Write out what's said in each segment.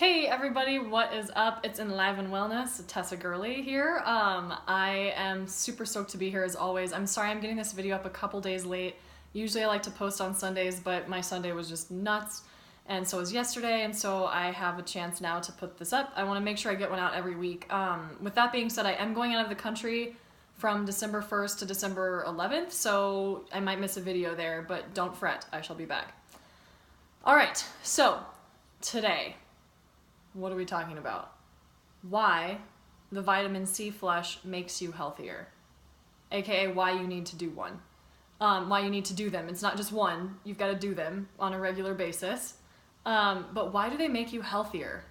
Hey everybody, what is up? It's Enliven Wellness, Tessa Gurley here. I am super stoked to be here as always. I'm sorry I'm getting this video up a couple days late. Usually I like to post on Sundays, but my Sunday was just nuts, and so was yesterday, and so I have a chance now to put this up. I want to make sure I get one out every week. With that being said, I am going out of the country from December 1st to December 11th, so I might miss a video there, but don't fret, I shall be back. Alright, so today, what are we talking about? Why the vitamin C flush makes you healthier, aka why you need to do one. Why you need to do them. It's not just one, you've got to do them on a regular basis. But why do they make you healthier?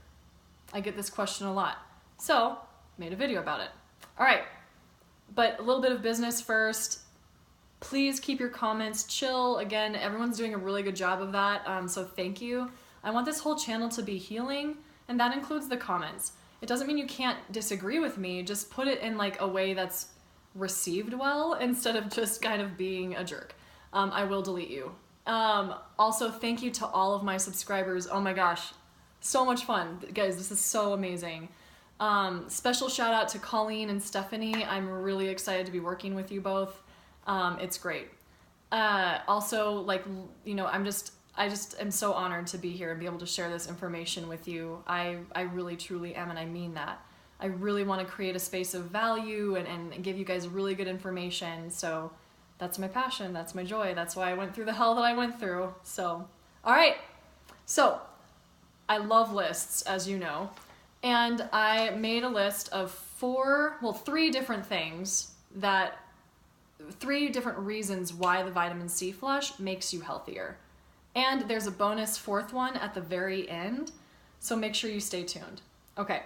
I get this question a lot. So, made a video about it. Alright, but a little bit of business first. Please keep your comments chill. Again, everyone's doing a really good job of that, so thank you. I want this whole channel to be healing, and that includes the comments. It doesn't mean you can't disagree with me, just put it in like a way that's received well instead of just kind of being a jerk. I will delete you. Also, thank you to all of my subscribers. Oh my gosh, so much fun. Guys, this is so amazing. Special shout out to Colleen and Stephanie. I'm really excited to be working with you both. It's great. Also, like, you know, I just am so honored to be here and be able to share this information with you. I really truly am, and I mean that. I really want to create a space of value and give you guys really good information. So that's my passion, that's my joy, that's why I went through the hell that I went through. So, alright. So, I love lists, as you know. And I made a list of three different reasons why the vitamin C flush makes you healthier. And there's a bonus fourth one at the very end, so make sure you stay tuned. Okay.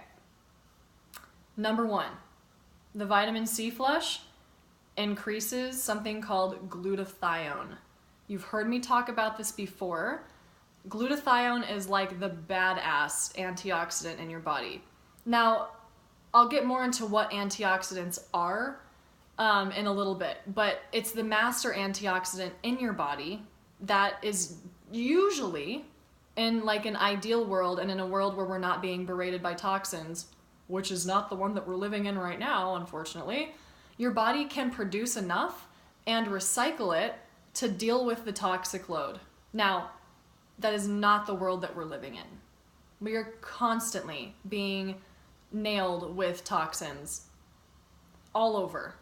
Number one, the vitamin C flush increases something called glutathione. You've heard me talk about this before. Glutathione is like the badass antioxidant in your body. Now, I'll get more into what antioxidants are in a little bit, but it's the master antioxidant in your body that is usually, in like an ideal world and in a world where we're not being berated by toxins, which is not the one that we're living in right now, unfortunately, your body can produce enough and recycle it to deal with the toxic load. Now, that is not the world that we're living in. We are constantly being nailed with toxins all over.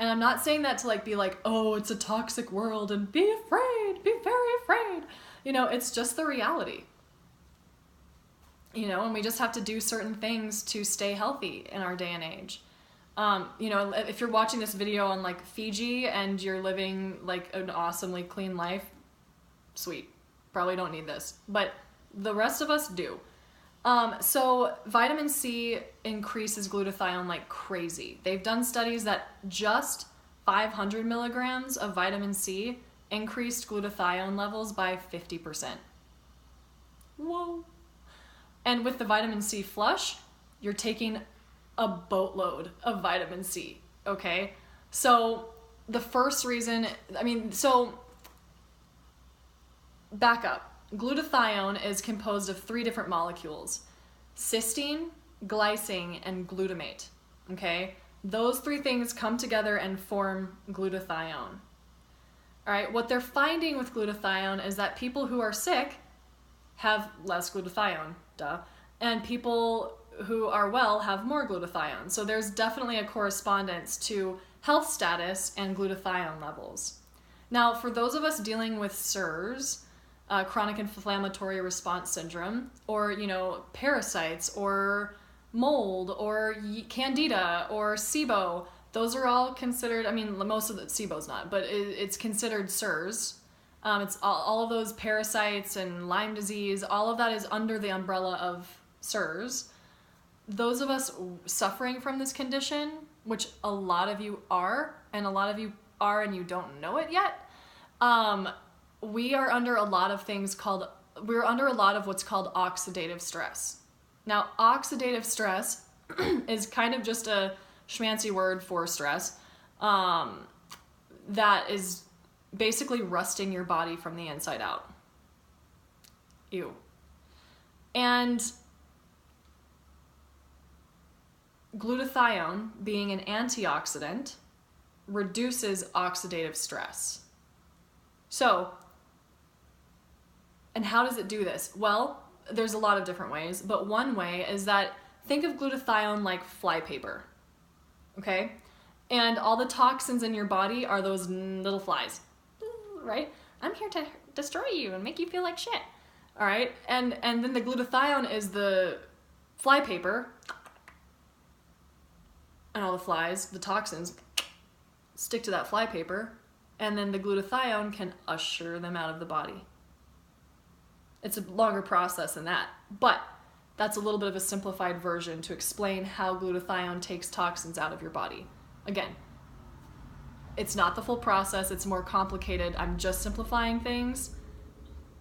And I'm not saying that to like be like, oh, it's a toxic world and be afraid, be very afraid. You know, it's just the reality. You know, and we just have to do certain things to stay healthy in our day and age. You know, if you're watching this video on like Fiji and you're living like an awesomely clean life, sweet, probably don't need this. But the rest of us do. So vitamin C increases glutathione like crazy. They've done studies that just 500 milligrams of vitamin C increased glutathione levels by 50%. Whoa. And with the vitamin C flush, you're taking a boatload of vitamin C, okay? So the first reason, back up. Glutathione is composed of three different molecules: cysteine, glycine, and glutamate. Okay? Those three things come together and form glutathione. Alright, what they're finding with glutathione is that people who are sick have less glutathione, duh, and people who are well have more glutathione. So there's definitely a correspondence to health status and glutathione levels. Now, for those of us dealing with CIRS, chronic inflammatory response syndrome, or, you know, parasites, or mold, or candida, or SIBO, those are all considered, I mean, most of the SIBO's not, but it's considered CIRS. It's all of those parasites and Lyme disease, all of that is under the umbrella of CIRS. Those of us suffering from this condition, which a lot of you are, and a lot of you are and you don't know it yet, we are under a lot of what's called oxidative stress. Now, oxidative stress is kind of just a schmancy word for stress that is basically rusting your body from the inside out. Ew. And glutathione, being an antioxidant, reduces oxidative stress. So, and how does it do this? Well, there's a lot of different ways, but one way is that think of glutathione like flypaper, okay? And all the toxins in your body are those little flies, right? I'm here to destroy you and make you feel like shit, all right? And then the glutathione is the flypaper, and all the flies, the toxins, stick to that flypaper, and then the glutathione can usher them out of the body. It's a longer process than that, but that's a little bit of a simplified version to explain how glutathione takes toxins out of your body. Again, it's not the full process, it's more complicated. I'm just simplifying things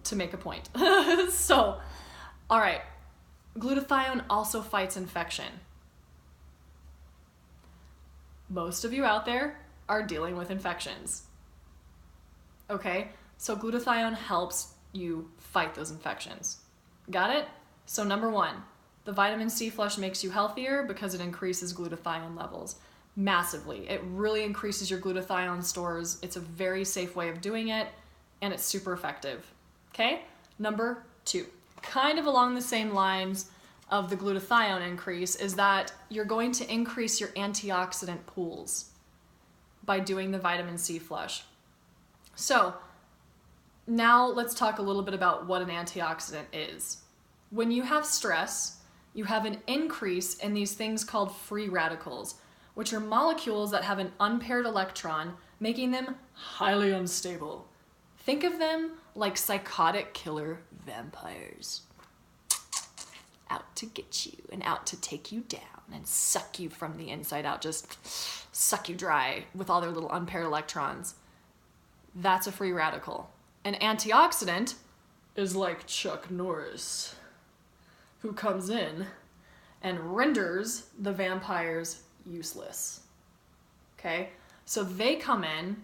to make a point. So, all right, glutathione also fights infection. Most of you out there are dealing with infections. Okay, so glutathione helps you fight those infections. Got it? So number one, the vitamin C flush makes you healthier because it increases glutathione levels massively. It really increases your glutathione stores. It's a very safe way of doing it, and it's super effective. Okay? Number two, kind of along the same lines of the glutathione increase, is that you're going to increase your antioxidant pools by doing the vitamin C flush. So now let's talk a little bit about what an antioxidant is. When you have stress, you have an increase in these things called free radicals, which are molecules that have an unpaired electron, making them highly unstable. Think of them like psychotic killer vampires. Out to get you and out to take you down and suck you from the inside out, just suck you dry with all their little unpaired electrons. That's a free radical. An antioxidant is like Chuck Norris, who comes in and renders the vampires useless. Okay? So they come in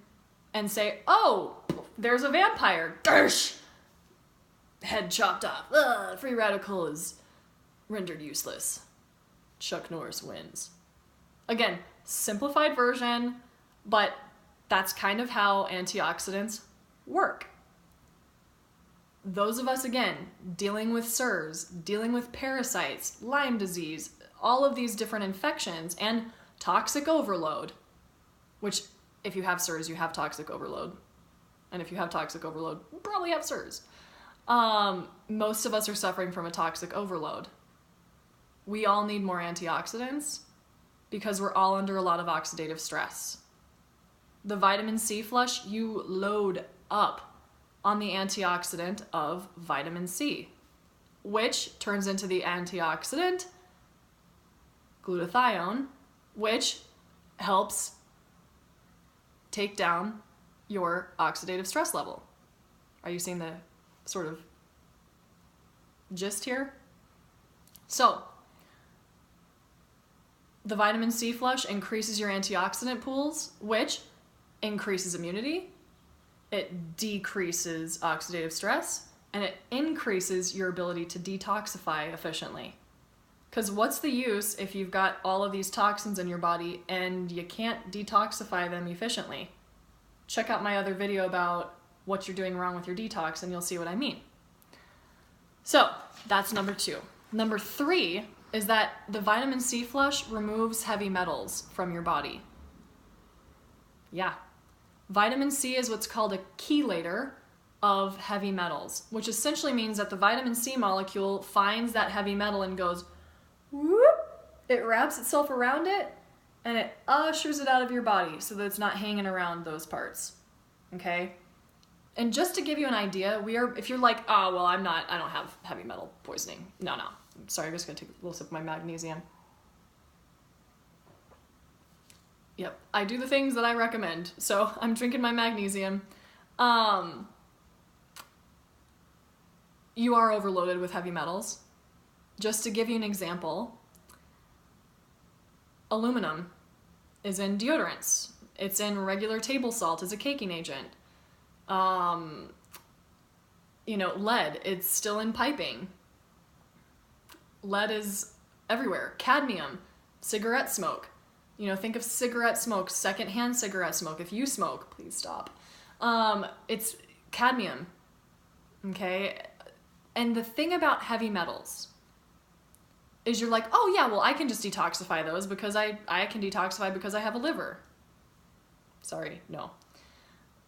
and say, oh, there's a vampire. Dersh! Head chopped off. Ugh, free radical is rendered useless. Chuck Norris wins. Again, simplified version, but that's kind of how antioxidants work. Those of us, again, dealing with SIRS, dealing with parasites, Lyme disease, all of these different infections, and toxic overload, which if you have SIRS, you have toxic overload. And if you have toxic overload, you probably have SIRS. Most of us are suffering from a toxic overload. We all need more antioxidants because we're all under a lot of oxidative stress. The vitamin C flush, you load up on the antioxidant of vitamin C, which turns into the antioxidant glutathione, which helps take down your oxidative stress level. Are you seeing the sort of gist here? So, the vitamin C flush increases your antioxidant pools, which increases immunity, it decreases oxidative stress, and it increases your ability to detoxify efficiently. Because what's the use if you've got all of these toxins in your body and you can't detoxify them efficiently? Check out my other video about what you're doing wrong with your detox and you'll see what I mean. So that's number two. Number three is that the vitamin C flush removes heavy metals from your body. Yeah. Vitamin C is what's called a chelator of heavy metals, which essentially means that the vitamin C molecule finds that heavy metal and goes, whoop, it wraps itself around it, and it ushers it out of your body so that it's not hanging around those parts, okay? And just to give you an idea, if you're like, oh, well, I don't have heavy metal poisoning. No. Sorry, I'm just gonna take a little sip of my magnesium. Yep, I do the things that I recommend. So I'm drinking my magnesium. You are overloaded with heavy metals. Just to give you an example, aluminum is in deodorants. It's in regular table salt as a caking agent. Lead, it's still in piping. Lead is everywhere. Cadmium, cigarette smoke. You know, think of cigarette smoke, secondhand cigarette smoke. If you smoke, please stop. It's cadmium, okay? And the thing about heavy metals is you're like, oh yeah, well I can just detoxify those because I can detoxify because I have a liver. Sorry, no.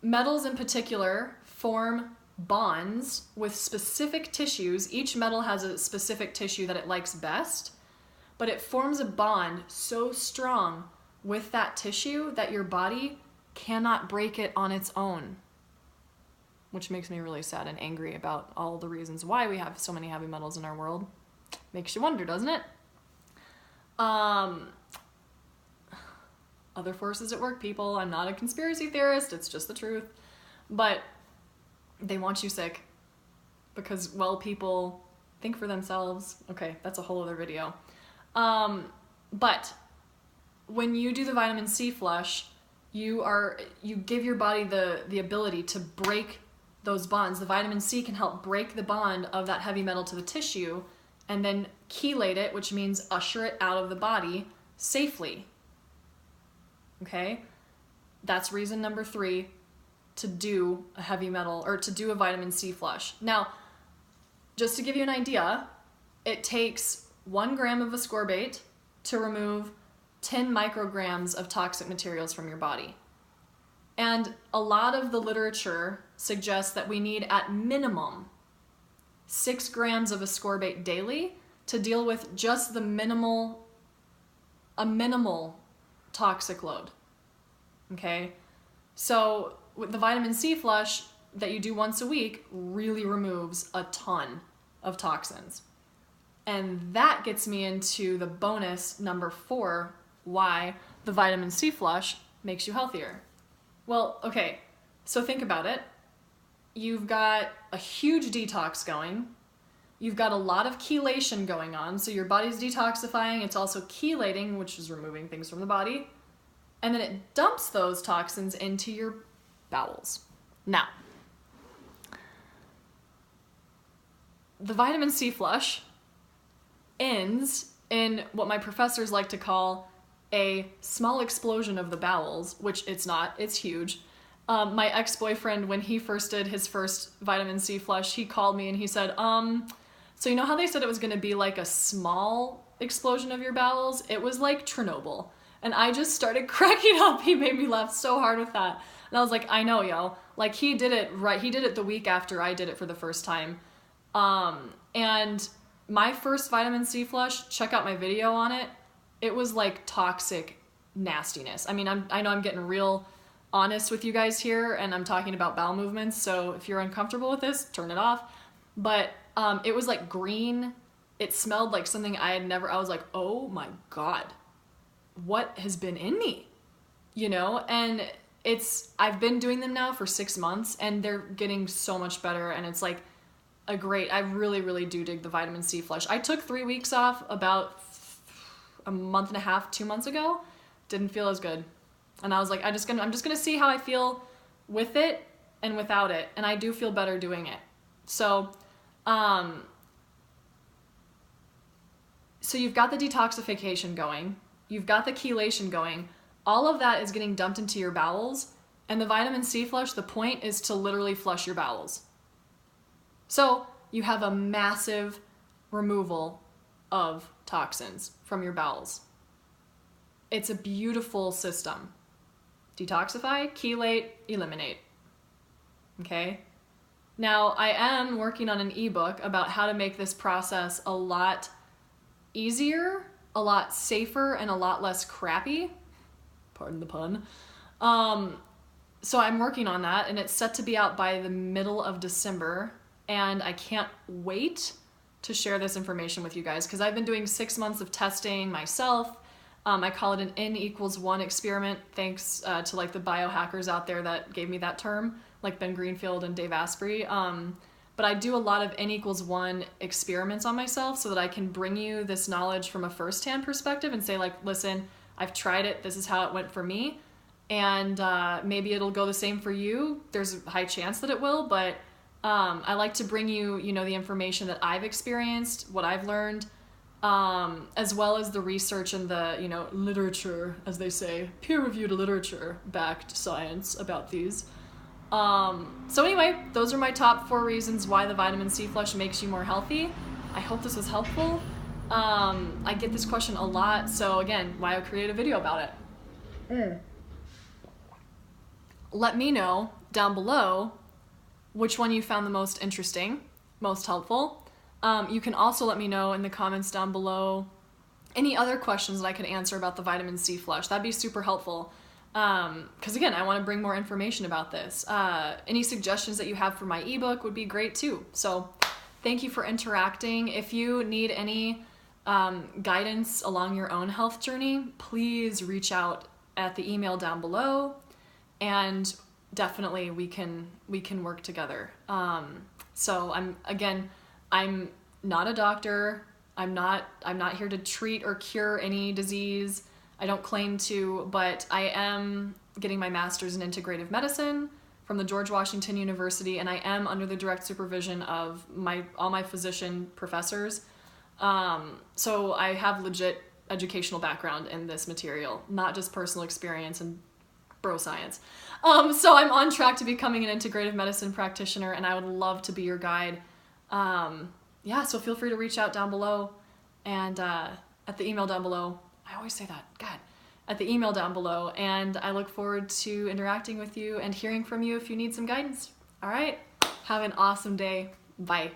Metals in particular form bonds with specific tissues. Each metal has a specific tissue that it likes best, but it forms a bond so strong with that tissue that your body cannot break it on its own, which makes me really sad and angry about all the reasons why we have so many heavy metals in our world. Makes you wonder, doesn't it? Other forces at work, people. I'm not a conspiracy theorist, it's just the truth. But they want you sick because, well, people think for themselves. Okay, that's a whole other video. But when you do the vitamin C flush, you give your body the ability to break those bonds. The vitamin C can help break the bond of that heavy metal to the tissue and then chelate it, which means usher it out of the body safely. Okay? That's reason number 3 to do a heavy metal or to do a vitamin C flush. Now, just to give you an idea, it takes 1 gram of ascorbate to remove 10 micrograms of toxic materials from your body. And a lot of the literature suggests that we need at minimum 6 grams of ascorbate daily to deal with just a minimal toxic load. Okay? So with the vitamin C flush that you do once a week really removes a ton of toxins. And that gets me into the bonus number 4, why the vitamin C flush makes you healthier. Well, okay, so think about it. You've got a huge detox going. You've got a lot of chelation going on. So your body's detoxifying. It's also chelating, which is removing things from the body. And then it dumps those toxins into your bowels. Now, the vitamin C flush ends in what my professors like to call a small explosion of the bowels, which it's not, it's huge. My ex-boyfriend, when he first did his first vitamin C flush, he called me and he said, so you know how they said it was gonna be like a small explosion of your bowels? It was like Chernobyl. And I just started cracking up. He made me laugh so hard with that. And I was like, I know, yo. Like, he did it right. He did it the week after I did it for the first time. And my first vitamin C flush, check out my video on it. It was like toxic nastiness. I mean, I know I'm getting real honest with you guys here, and I'm talking about bowel movements, so if you're uncomfortable with this, turn it off. But it was like green. It smelled like something I was like, oh my God, what has been in me? You know, and I've been doing them now for 6 months, and they're getting so much better, and it's like I really, really do dig the vitamin C flush. I took 3 weeks off about a month and a half, 2 months ago. Didn't feel as good. And I was like, I'm just gonna see how I feel with it and without it. And I do feel better doing it. So, so you've got the detoxification going, you've got the chelation going, all of that is getting dumped into your bowels, and the vitamin C flush, the point is to literally flush your bowels. So you have a massive removal of toxins from your bowels. It's a beautiful system. Detoxify, chelate, eliminate. Okay? Now, I am working on an ebook about how to make this process a lot easier, a lot safer, and a lot less crappy. Pardon the pun. So I'm working on that, and it's set to be out by the middle of December, and I can't wait to share this information with you guys, because I've been doing 6 months of testing myself. I call it an N=1 experiment, thanks to like the biohackers out there that gave me that term, like Ben Greenfield and Dave Asprey. But I do a lot of N=1 experiments on myself so that I can bring you this knowledge from a first-hand perspective and say, like, listen, I've tried it, this is how it went for me, and maybe it'll go the same for you. There's a high chance that it will, but I like to bring you, the information that I've experienced, what I've learned, as well as the research and the, you know, literature, as they say, peer-reviewed literature-backed science about these. So anyway, those are my top 4 reasons why the vitamin C flush makes you more healthy. I hope this was helpful. I get this question a lot, so again, why I create a video about it. Let me know down below which one you found the most interesting, most helpful. You can also let me know in the comments down below any other questions that I could answer about the vitamin C flush. That'd be super helpful. Because again, I want to bring more information about this. Any suggestions that you have for my ebook would be great too. So thank you for interacting. If you need any guidance along your own health journey, please reach out at the email down below, and definitely we can work together. So I'm not a doctor. I'm not here to treat or cure any disease. I don't claim to, but I am getting my master's in integrative medicine from the George Washington University, and I am under the direct supervision of all my physician professors. So I have legit educational background in this material, not just personal experience and bro science. So I'm on track to becoming an integrative medicine practitioner, and I would love to be your guide. Yeah, so feel free to reach out down below, and at the email down below. I always say that, God, at the email down below, and I look forward to interacting with you and hearing from you if you need some guidance. All right, have an awesome day. Bye.